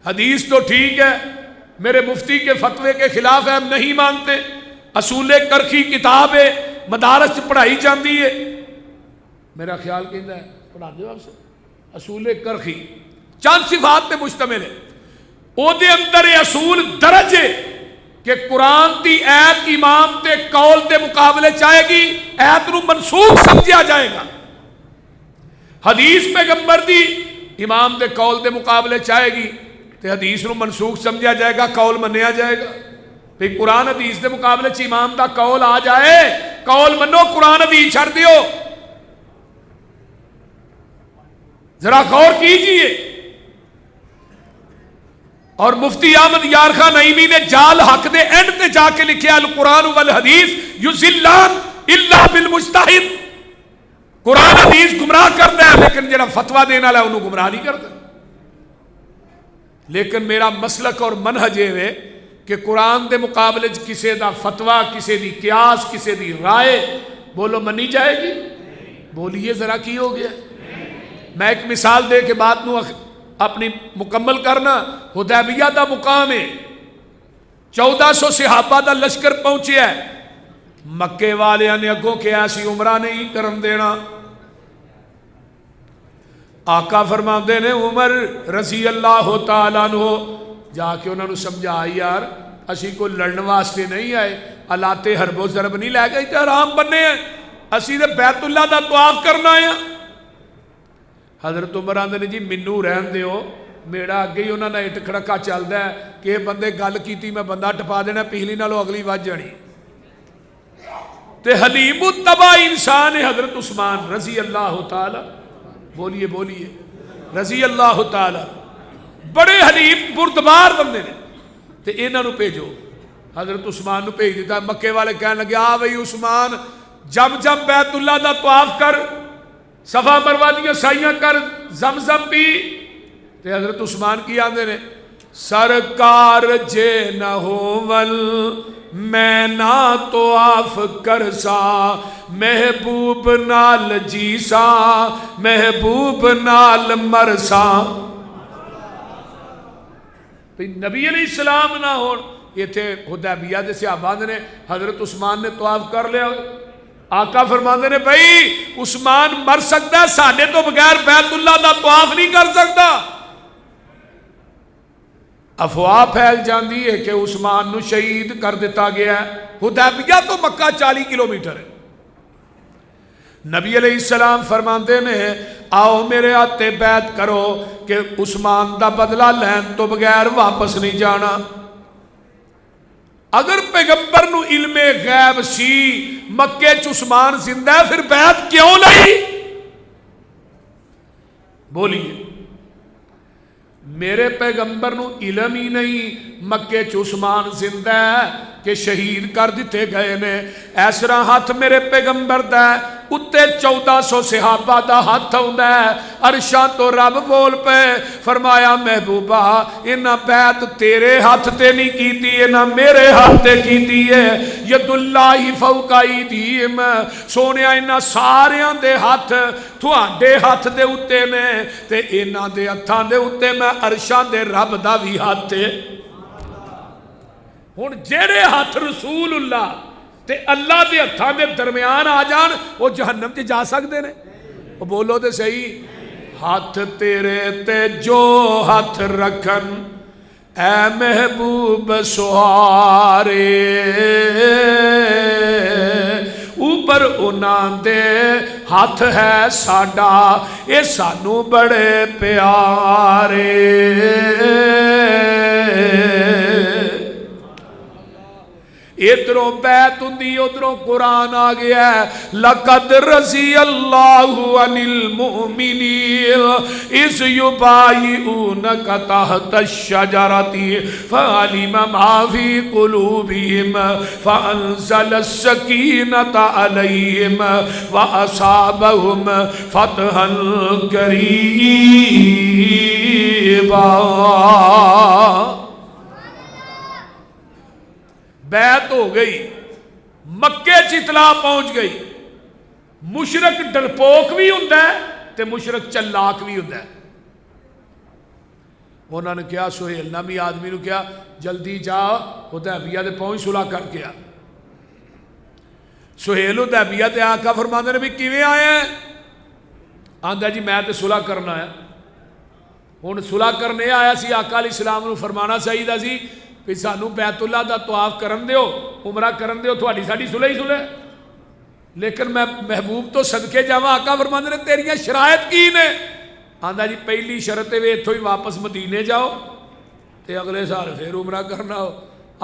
حدیث تو ٹھیک ہے میرے مفتی کے فتوے کے خلاف ہے ہم نہیں مانتے. اصول کرخی کتاب ہے مدارس پڑھائی جاتی ہے. میرا خیال کہنا ہے پڑھا دو آپ سے. اصول کرخی چند صفات پہ مشتمل ہے. او دے اندر اصول درج ہے کہ قرآن دی ایت امام تے قول دے مقابلے چاہے گی ایت نو منسوخ سمجھا جائے گا. حدیث پیغمبر دی امام دے قول دے مقابلے چاہے گی تے حدیث نو منسوخ سمجھا جائے گا قول منیا جائے گا. پھر قرآن حدیث دے مقابلے چ امام دا قول آ جائے قول منو قرآن حدیث چھڑ دیو. ذرا غور کیجئے. اور مفتی احمد یار خان نعیمی نے جال حق دے اینڈ تے جا کے لکھیا القرآن والحدیث یضلان الا بالمجتہد. قرآن حدیث گمراہ کرتا ہے لیکن جڑا فتویٰ دینے والا ہے انہوں گمراہ نہیں کرتا. لیکن میرا مسلک اور منہج ہے کہ قرآن دے مقابلے کسے دا فتویٰ کسے دی قیاس کسے دی رائے بولو منی جائے گی. بولیے ذرا کی ہو گیا. میں ایک مثال دے کے بات نو اپنی مکمل کرنا. حدیبیہ دا مقام ہے 1400 صحابہ دا لشکر پہنچے ہے. مکے والے نے اگوں کہ ایسی عمرہ نہیں کرن دینا. آقا فرماندے نے عمر رضی اللہ تعالیٰ عنہ جا کے انہوں نے سمجھا یار اسی کو لڑن واسطے نہیں آئے علاتے حرب و ضرب نہیں لے گئے تے حرام بننے ہیں اسی دے بیت اللہ دا طواف کرنا ہے. حضرت عمر آندے نے جی منو رہن دیو میرا اگے ہی انہوں نے اٹھ کھڑکا چلدا ہے کہ بندے گل کیتی میں بندہ ٹپا دینا پچھلی نالوں اگلی وج جانی. تے حلیم الطبع انسان ہے حضرت عثمان رضی اللہ تعالی، بولیے بولیے رضی اللہ تعالی، بڑے حلیم بردبار بندے نے، تے انہاں نو بھیجو۔ حضرت عثمان نو بھیج دیتا۔ مکے والے کہنے لگے آ بھئی عثمان جب جب بیت اللہ دا طواف کر، صفا مروہ دیاں سائیاں کر، زمزم پی۔ تے حضرت عثمان کی آندے نے سرکار جے نہ ہوول میں نہ طواف کرسا، محبوب نال جیسا محبوب نال مرسا۔ نبی علیہ السلام نہ ہون، یہ تھے حدیبیہ دے صحابہ نے، حضرت عثمان نے طواف کر لیا۔ آقا فرماندے نے بھائی عثمان مر سکتا ہے، ساڈے تو بغیر بیت اللہ دا طواف نہیں کر سکتا۔ افواہ پھیل جاندی ہے کہ عثمان نو شہید کر دیتا گیا ہے۔ حدیبیہ تو مکہ 40 کلومیٹر ہے۔ نبی علیہ السلام فرماندے نے آؤ میرے ہاتھے بیعت کرو کہ عثمان دا بدلہ لین تو بغیر واپس نہیں جانا۔ اگر پیغمبر نو علم غیب سی مکے چ عثمان زندہ ہے، پھر بیعت کیوں نہیں؟ بولیے میرے پیغمبر نو علم ہی نہیں مکے چ عثمان زندہ ہے کہ شہید کر دیتے گئے نے۔ ایسرا ہاتھ میرے پیغمبر دا اتے 1400 صحابہ دا ہاتھ ہوندا ہے۔ عرشاں تو رب بول پے فرمایا محبوبہ انہاں بیعت تیرے ہاتھ تے نہیں کیتی، انہاں میرے ہاتھ تے کیتی ہے۔ ید اللہ فوق ایدیہم، سونیا انہاں ساریاں دے ہاتھ تھوڑے ہاتھ دے اتے نے، تے انہاں دے ہتھاں دے اتے میں عرشاں دے رب دا بھی ہاتھ ہے۔ ہن جڑے ہاتھ رسول اللہ تے اللہ دے ہتھاں دے درمیان آ جان وہ جہنم تے جا سکتے نے؟ وہ بولو تے صحیح۔ ہاتھ تیرے تے جو ہاتھ رکھن اے محبوب سہارے، اوپر انہاں دے ہاتھ ہے ساڈا اے سانو بڑے پیارے۔ ادھروں بیعت ہوندی ادھروں قرآن آ گیا ہے۔ لقد رضی اللہ عن المؤمنین اذ یبایعونک تحت الشجرۃ فعلم ما فی قلوبہم فانزل السکینۃ علیہم واصابہم فتحا قریبا۔ بیعت ہو گئی، مکے چ اطلاع پہنچ گئی۔ مشرک ڈرپوک بھی ہوندا ہے تے مشرک چلاک بھی ہوندا ہے۔ انہوں نے کیا سہیل نامی آدمی نو کیا جلدی جا حدیبیہ دے پہنچ صلح کر کے آ۔ سہیل حدیبیہ تے آقا فرماندے نے بھی کیویں آئے ہیں؟ آندا جی میں تے صلح کرنا ہے۔ ہن صلح کرنے آیا سی، آقا علیہ السلام نو فرمانا چاہیے سی کہ سانو بیت اللہ دا طواف کرن دیو، عمرہ کرن دیو، تھوڑی ساڈی صلح ہی صلح، لیکن میں محبوب تو صدقے جاواں۔ آقا فرماندے نے تیریاں شرائط کی نے؟ آندا جی پہلی شرط ہے اتھوں ہی واپس مدینے جاؤ تے اگلے سال پھر عمرہ کرنا ہو۔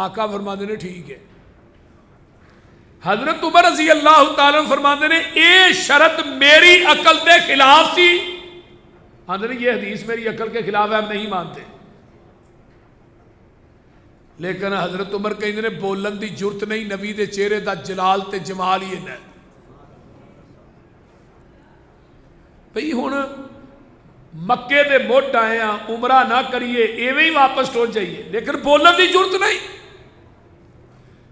آقا فرماندے نے ٹھیک ہے۔ حضرت عمر رضی اللہ تعالیٰ فرماندے نے اے شرط میری عقل دے خلاف تھی۔ آندے نے یہ حدیث میری عقل کے خلاف ہے، ہم نہیں مانتے۔ لیکن حضرت عمر کہیں نے بولن دی جرت نہیں، نبی دے چہرے دا جلال تے جمال ہی ہے۔ بھئی ہن مکے دے موٹ آئے ہیں، عمرہ نہ کریے ایویں ہی واپس ٹول جائیے، لیکن بولن دی جرت نہیں۔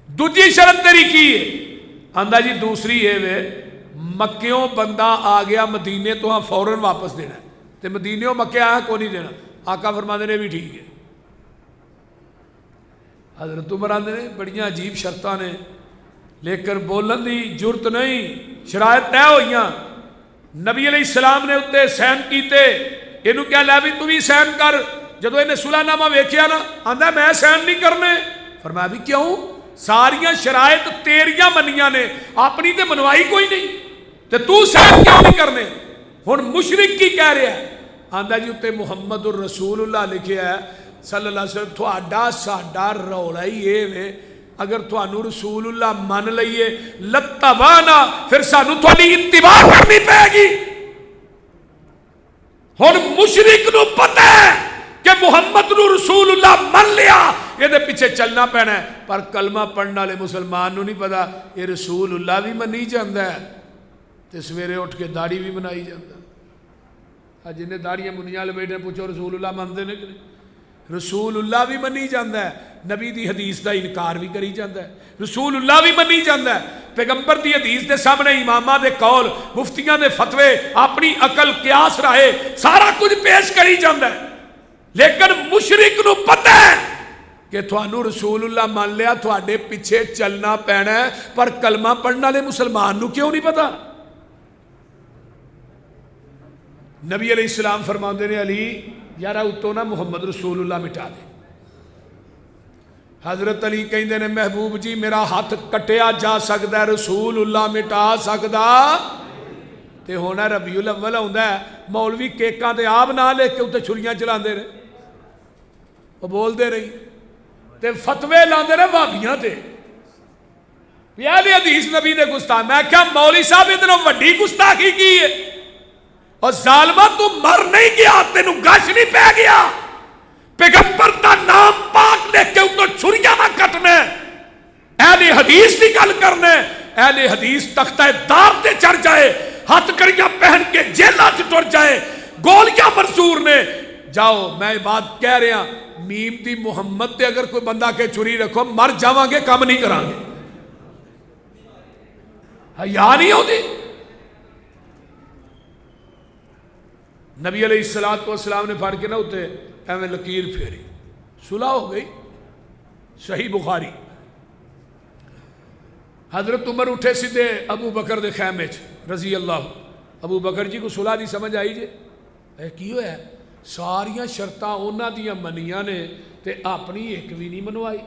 دوجی شرط تیری کی ہے؟ آندا جی دوسری ہے وے مکیوں بندہ آ گیا مدینے تو ہاں فوراً واپس دینا ہے، تے مدینیوں مکے آیا کو نہیں دینا۔ آقا فرماندے نے بھی ٹھیک ہے۔ حضرت عمر آندے نے بڑیاں عجیب شرطاں نے، لیکن بولن دی جرت نہیں، شرائط طے ہوئیاں۔ نبی علیہ السلام نے اتنے سین کیتے، اینو کیا لے بھی تو بھی سین کر۔ جدو انہیں صلح نامہ ویکھیا نا آندا میں سین نہیں کرنے۔ فرمایا بھی کیوں؟ ساریاں شرائط تیریاں منیاں نے، اپنی تے منوائی کوئی نہیں، تے تو سین کیوں نہیں کرنے؟ ہن مشرک کی کہہ رہا ہے؟ آندا جی اتنے محمد الرسول اللہ لکھیا ہے صلی اللہ علیہ وسلم، تھوڑا ساڈا رولا ہی یہ وے اگر تھانو رسول اللہ من لئیے لتبانا پھر سانو تھوڑی اتباع کرنی پائے گی. ہن مشرک نو پتہ ہے کہ محمد نو رسول اللہ من لیا یہ دے پیچھے چلنا پینا ہے, پر کلمہ پڑھنے والے مسلمان نو نہیں پتا یہ رسول اللہ بھی منی جاندا ہے تے سویرے اٹھ کے داڑھی بھی بنائی جاندا. جنہیں داڑیاں منیاں لپیٹے پوچھو رسول اللہ مانتے نے کہ نہیں؟ رسول اللہ بھی منی جاندا ہے, نبی دی حدیث دا انکار بھی کری جاندا ہے. رسول اللہ بھی منی جاندا ہے, پیغمبر دی حدیث دے سامنے اماماں دے قول, مفتیاں دے فتوے, اپنی عقل قیاس رائے سارا کچھ پیش کری جاندا ہے. لیکن مشرک نو پتہ ہے کہ تھانو رسول اللہ مان لیا تھوڑے پیچھے چلنا پینا ہے, پر کلمہ پڑھنے والے مسلمان نو کیوں نہیں پتا؟ نبی علیہ السلام فرماندے نے علی یارا اتو نا محمد رسول اللہ مٹا دے. حضرت علی کہندے نے محبوب جی میرا ہاتھ کٹیا جا سکتا ہے, رسول اللہ مٹا سکدا تے ہونا ربیع الاول ہوندا ہے. مولوی کیکاں تے آپ نہ لے کے اتنے چھریاں چلاندے نے, وہ بولدے نہیں تے فتوے لاندے نے بھابیاں تے پیالے حدیث نبی دے گستاخ. میں کہا مولوی صاحب اتنا وڈی گستاخی کی ہے اور ظالمہ تو مر نہیں گیا, تینو گش نہیں پہ گیا, پیغمبر دا نام پاک لے کے اتو چھریاں نہ کٹنے, اہل حدیث کی گل کرنے, اہل حدیث تختہ دار تے چڑھ جائے, ہاتھ کڑیاں پہن کے جیلہ سے ٹر جائے, گولیاں منصور نے. جاؤ میں بات کہہ رہا میم دی محمد تے اگر کوئی بندہ کے چھری رکھو مر جاواں گے, کم نہیں کران گے. حیا نہیں ہوتی. نبی علیہ السلام نے پھاڑ کے نہ ہوتے ایویں لکیر پھیری, صلح ہو گئی. صحیح بخاری. حضرت عمر اٹھے سیدھے ابو بکر دے خیمے رضی اللہ. ابو بکر جی کو صلح دی سمجھ آئی جے اے کی ہویا ہے؟ ساریاں شرطاں انہاں دیاں منیاں نے تے اپنی ایک بھی نہیں منوائی.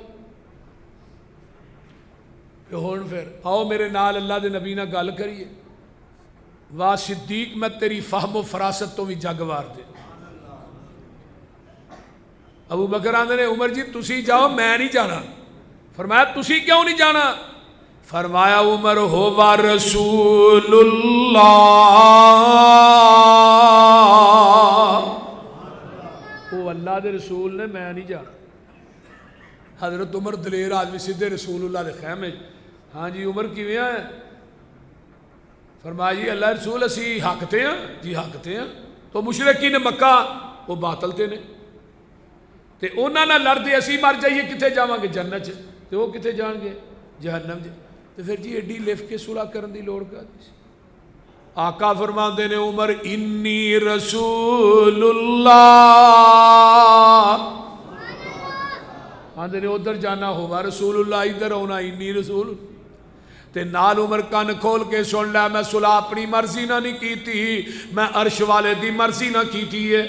کہ ہون پھر آؤ میرے نال اللہ دے نبی نہ گل کریے. واہ صدیق میں تیری فہم و فراست تو بھی جگوار دے. ابو بکر آندے نے عمر جی تسی جاؤ میں نہیں جانا. فرمایا تسی کیوں نہیں جانا؟ فرمایا عمر ہوا رسول اللہ, وہ اللہ دے رسول نے, میں نہیں جانا. حضرت عمر دلیر آدمی سیدھے رسول اللہ دے خیمے. ہاں جی عمر کیویں ہے؟ فرمایا جی اللہ رسول اسی حق تے ہیں. جی حق تے ہیں. تو مشرکین مکہ وہ باطل تے نے تے انہاں نال لڑدے اسی مر جائیے کتے جاواں گے جنت تے وہ کتے جان گے جہنم تے پھر جی ایڈی لف کے صلح کرن دی لوڑ کا. آقا فرماندے نے عمر انی رسول اللہ, آندے نے ادھر جانا ہوا رسول اللہ, ادھر ہونا انی رسول. تے نال عمر کان کھول کے سن لیا میں صلح اپنی مرضی نہ نہیں کیتی, میں عرش والے دی مرضی نہ کیتی ہے.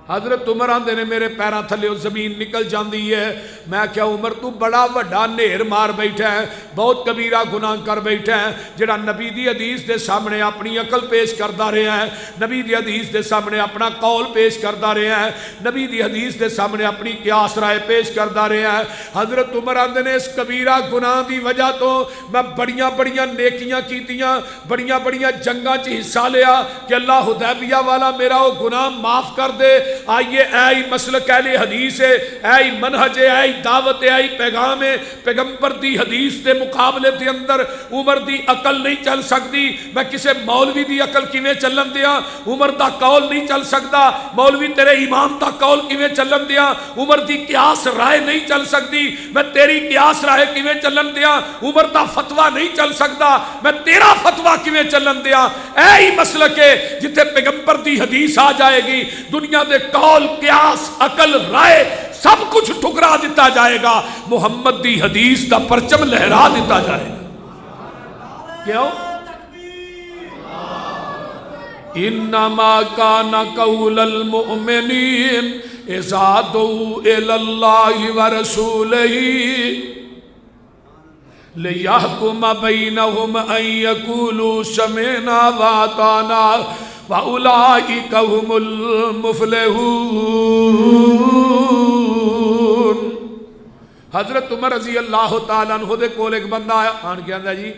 حضرت عمر آندے نے میرے پیراں تھلے زمین نکل جاندی ہے. میں کیا عمر تو بڑا وڈا نہر مار بیٹھا ہے, بہت کبیرہ گناہ کر بیٹھا ہے, جڑا نبی دی حدیث دے سامنے اپنی عقل پیش کردا رہا ہے, نبی دی حدیث دے سامنے اپنا قول پیش کردا رہا ہے, نبی دی حدیث دے سامنے اپنی قیاس رائے پیش کردا رہا ہے. حضرت عمر آندے نے اس کبیرہ گناہ دی وجہ تو میں بڑیاں بڑیاں نیکیاں کیتیاں, بڑیاں بڑیاں جنگاں چ حصہ لیا کہ اللہ حدیبیہ والا میرا وہ گناہ معاف کر دے. آئیے اے مسلک اہل حدیث ہے, اے منہج ہے, اے دعوت ہے, اے پیغام ہے. پیغمبر دی حدیث دے مقابلے دے اندر عمر دی عقل نہیں چل سکتی. میں کسے مولوی دی عقل کیویں چلن دیا؟ عمر دا قول نہیں چل سکتا. مولوی تیرے امام دا قول کیویں چلن دیا؟ عمر دی قیاس رائے نہیں چل سکتی. میں تیری قیاس رائے کیویں چلن دیا؟ عمر دا فتویٰ نہیں چل سکتا. میں تیرا فتویٰ کیویں چلن دیا؟ اے مسلک ہے جتھے پیغمبر دی حدیث آ جائے گی, دنیا دے قول قیاس عقل رائے سب کچھ ٹھکرا دیتا جائے گا, محمد دی حدیث دا پرچم لہرا دیتا جائے گا. کیوں؟ انما کان قول المؤمنین اذا دعوا الی اللہ ورسولہ لیحکم بینہم ان یقولوا سمعنا واطعنا وَأُولَئِكَ هُمُ الْمُفْلِحُونَ. حضرت عمر رضی اللہ تعالیٰ عنہ دے کول ایک بندہ آیا آن کے آندا جی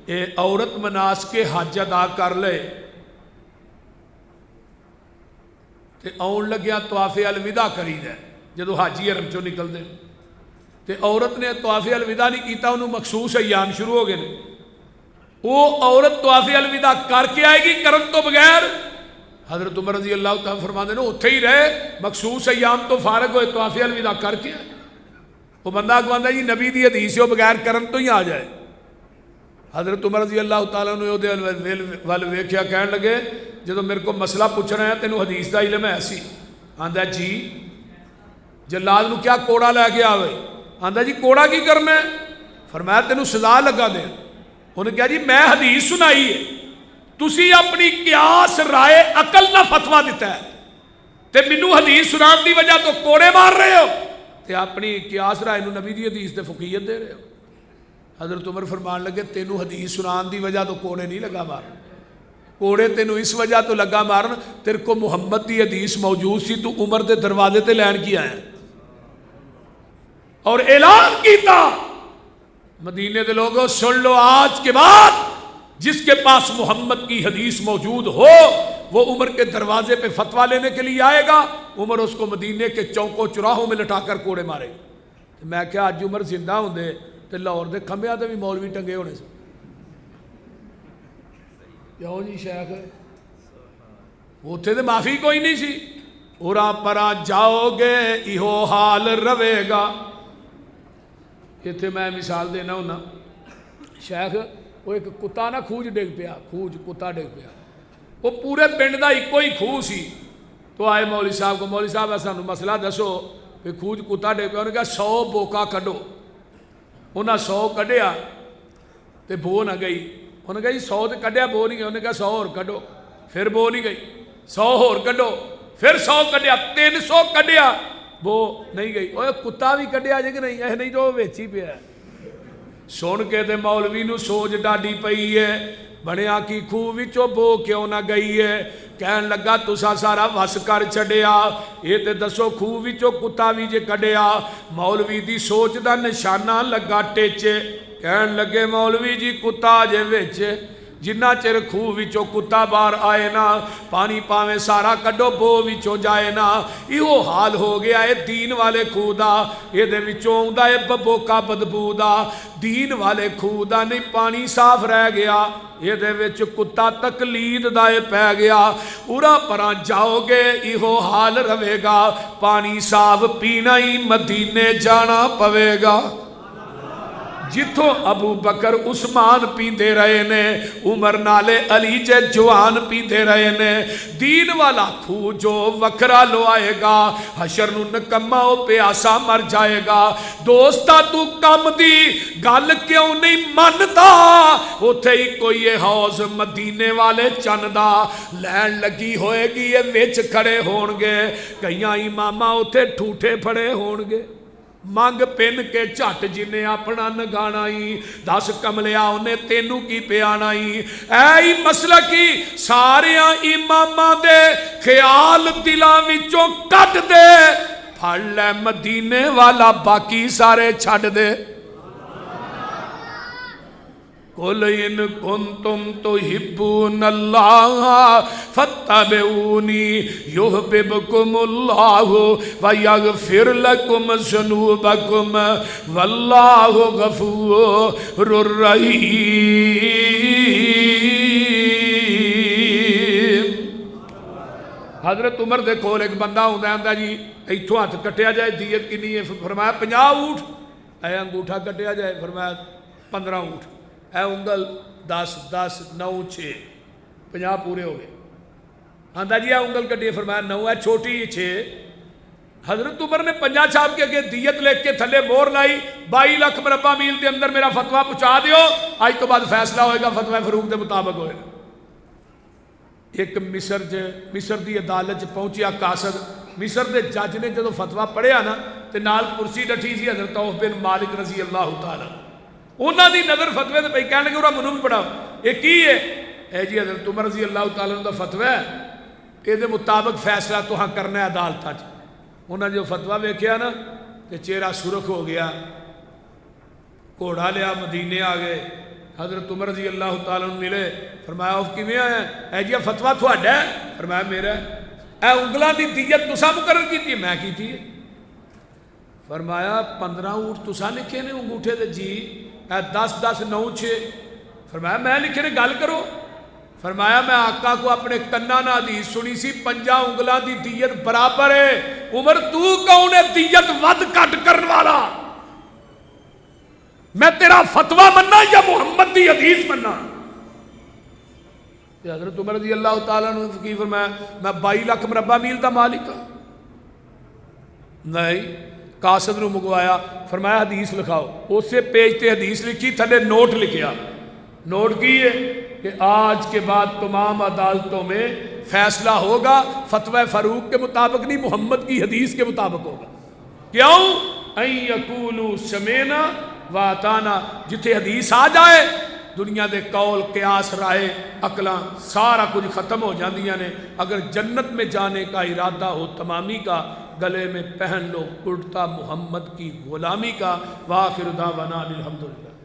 اے عورت مناس کے حج ادا کر لے تے آن لگیا طواف الوداع کری دے جدو حاجی حرم چوں نکلدے تے عورت نے طواف الوداع نہیں کیتا انہوں مخصوص ایام شروع ہو گئے وہ عورت طواف الوداع کر کے آئے گی کرن تو بغیر حضرت عمر رضی اللہ تعالیٰ فرماندے نے اتھے ہی رہے مخصوص ایام تو فارغ ہوئے طواف الوداع کر کے آئے وہ بندہ آگواندہ جی نبی دی حدیث ہو بغیر کرن تو ہی آ جائے حضرت عمر رضی اللہ تعالیٰ نے وال ویکھیا کہنے لگے جدو میرے کو مسئلہ پوچھ رہے ہیں تینوں حدیث دا علم ہے ایسی آندہ جی جلال نو کیا کوڑا لے گیا ہوئے آندہ جی کوڑا کی کرنا ہے فرمایا تینوں سزا لگا دے انہوں نے کہا جی میں حدیث سنائی ہے تسی اپنی قیاس رائے عقل نہ فتوہ دیتا ہے تے منو حدیث سنان دی وجہ تو کوڑے مار رہے ہو تے اپنی قیاس رائے نو نبی دی حدیث تے فقیت دے رہے ہو حضرت عمر فرمان لگے تینوں حدیث سنان دی وجہ تو کوڑے نہیں لگا مارن کوڑے تینوں اس وجہ تو لگا مارن تیرے کو محمد دی حدیث موجود سی تو عمر دے دروازے تے لین کیا ہے اور اعلان کیتا مدینے دے لوگوں سن لو آج کے بعد جس کے پاس محمد کی حدیث موجود ہو وہ عمر کے دروازے پہ فتویٰ لینے کے لیے آئے گا عمر اس کو مدینے کے چوکوں چراہوں میں لٹا کر کوڑے مارے گا میں کیا آج عمر زندہ ہوں دے تو لاہور دے کھمبیاں تے بھی مولوی ٹنگے ہونے سے کیوں جی شیخ اتھے تے معافی کوئی نہیں سی اورا پرا جاؤ گے ایہو حال روے گا اتھے میں مثال دینا ہونا شیخ وہ ایک کتا نہ کھوج ڈگ پیا کھوج کتا ڈگ پیا وہ پورے پنڈ دا ایک کوئی کھو سی تو آئے مولوی صاحب کو مولوی صاحب ایسا مسئلہ دسو کہ کھوج کتا ڈگ پیا انہوں نے کہا 100 بوکا کڈو انہاں 100 کڈیا تے بو نہ گئی انہوں نے کہا جی 100 تے کڈیا بو نہیں گئی انہوں نے کہا 100 اور کڈو پھر بو نہیں گئی 100 اور کڈو پھر 100 کڈیا 300 کڈیا وہ نہیں گئی اوہ کتا بھی کڈیا جے کہ نہیں ایسے نہیں جو ویچی پہ ہے سن کے تے مولوی نو سوچ ڈاڈی پئی ہے بنیا کی خوہ وچوں بو کیوں نہ گئی ہے کہن لگا تسا سارا وس کر چھڈیا یہ تے دسو خوہ وچوں کتا بھی جے کڈیا مولوی دی سوچ دا نشانہ لگا ٹیچے کہن لگے مولوی جی کتا جے ویچے جنہ چر خوہ وچوں کتا باہر آئے نا پانی پاویں سارا کڈو بو وچوں جائے نا ایہو حال ہو گیا ہے دین والے خوہ دا یہ دے وچوں ہوندا ہے ببوکا بدبو دا دین والے خوہ دا نہیں پانی صاف رہ گیا یہ دے وچ کتا تقلید دا پہ گیا اورا پراں جاؤ گے ایہو حال روے گا پانی صاف پینا ہی مدینے جانا پوے گا جتوں ابو بکر عثمان پیندے رہے نے عمر نالے علی جے جوان پیندے رہے نے دین والا کھو جو وکرا لو آئے گا حشر نو نکمہ او پیاسا مر جائے گا دوستا تو کم دی گل کیوں نہیں مندا اتھے ہی کوئی یہ حوض مدینے والے چندا لین لگی ہوئے گی یہ وچ کھڑے ہون گے کئیاں اماماں اتھے ٹھوٹے پھڑے ہون گے مانگ پین کے چٹ جنہیں اپنا نگانا ہی 10 کملیا انہیں تینوں کی پیانا ہی اے مسئلہ کی سارے اماماں دے خیال دلاں وچوں کٹ دے پھڑ لے مدینے والا باقی سارے چھڑ دے قُلْ إِن كُنْتُمْ تُحِبُّونَ اللَّهَ فَاتَّبِعُونِي يُحْبِبْكُمُ اللَّهُ وَيَغْفِرْ لَكُمْ ذُنُوبَكُمْ وَاللَّهُ غَفُورٌ رَحِيمٌ حضرت عمر دے کول ایک بندہ ہوندا جی ایتھوں ہاتھ کٹیا جائے دیت کنی ہے فرمایا 50 اونٹ اے انگوٹھا کٹیا جائے فرمایا 15 اونٹ اے انگل 10 10 9 6 50 پورے ہو گئے آندہ جی اے انگل کٹیے فرمایا 9 ہے چھوٹی 6 حضرت عمر نے 50 چھاپ کے اگے دیت لے کے تھلے مور لائی 22 لاکھ مربع میل دے اندر میرا فتویٰ پہنچا دیو آج تو بعد فیصلہ ہوئے گا فتویٰ فروغ دے مطابق ہوئے گا ایک مصر دی عدالت پہنچیا قاصد مصر دے جج نے جدو فتویٰ پڑھیا نا تے نال کرسی ڈٹھی سی حضرت عوف بن مالک رضی اللہ تعالیٰ انہاں دی نظر فتوے تے پئی کہن لگے انہاں منوں بھی پڑھاؤ یہ کی ہے اے جی حضرت عمر رضی اللہ تعالیٰ عنہ دا فتوی ہے کہ دے مطابق فیصلہ تو ہاں کرنا ہے عدالت وچ انہاں جو فتوی ویکھیا نا تے چہرہ سرخ ہو گیا گھوڑا لیا مدینے آ گئے، حضرت عمر رضی اللہ تعالیٰ عنہ ملے، فرمایا اف کیویں آیا اے جی فتویٰ تھوڑا ہے؟ فرمایا میرا ہے۔ اے انگلاں دی دیت تساں مقرر کیتی ہے؟ میں کیتی ہے۔ فرمایا 15 اونٹ تساں لکھے نے انگوٹھے دے؟ جی۔ اے 10 10 9 6۔ فرمایا میں لکھے نے، گل کرو۔ فرمایا میں آقا کو اپنے کناں نال حدیث سنی سی 5 انگلاں دی دیت برابر ہے۔ عمر تو کون ہے دیت ود کٹ کرن والا؟ میں تیرا فتویٰ مننا یا محمد دی حدیث مننا؟ حضرت عمر رضی اللہ تعالیٰ عنہ کی فرمایا میں 22 لاکھ مربع میل دا مالک ہوں۔ نہیں، قاصد نو منگوایا، فرمایا حدیث لکھاؤ۔ اسے پیج تے حدیث لکھی، تھلے نوٹ لکھیا۔ نوٹ کی ہے کہ آج کے بعد تمام عدالتوں میں فیصلہ ہوگا فتوی فاروق کے مطابق نہیں، محمد کی حدیث کے مطابق ہوگا۔ کیوں؟ ان یقولوا سمعنا واتانا، جتھے حدیث آ جائے دنیا دے قول قیاس رائے عقلاں سارا کچھ ختم ہو جاندیاں نے۔ اگر جنت میں جانے کا ارادہ ہو تمامی کا، گلے میں پہن لو کرتا محمد کی غلامی کا۔ وآخر دعوانا الحمدللہ۔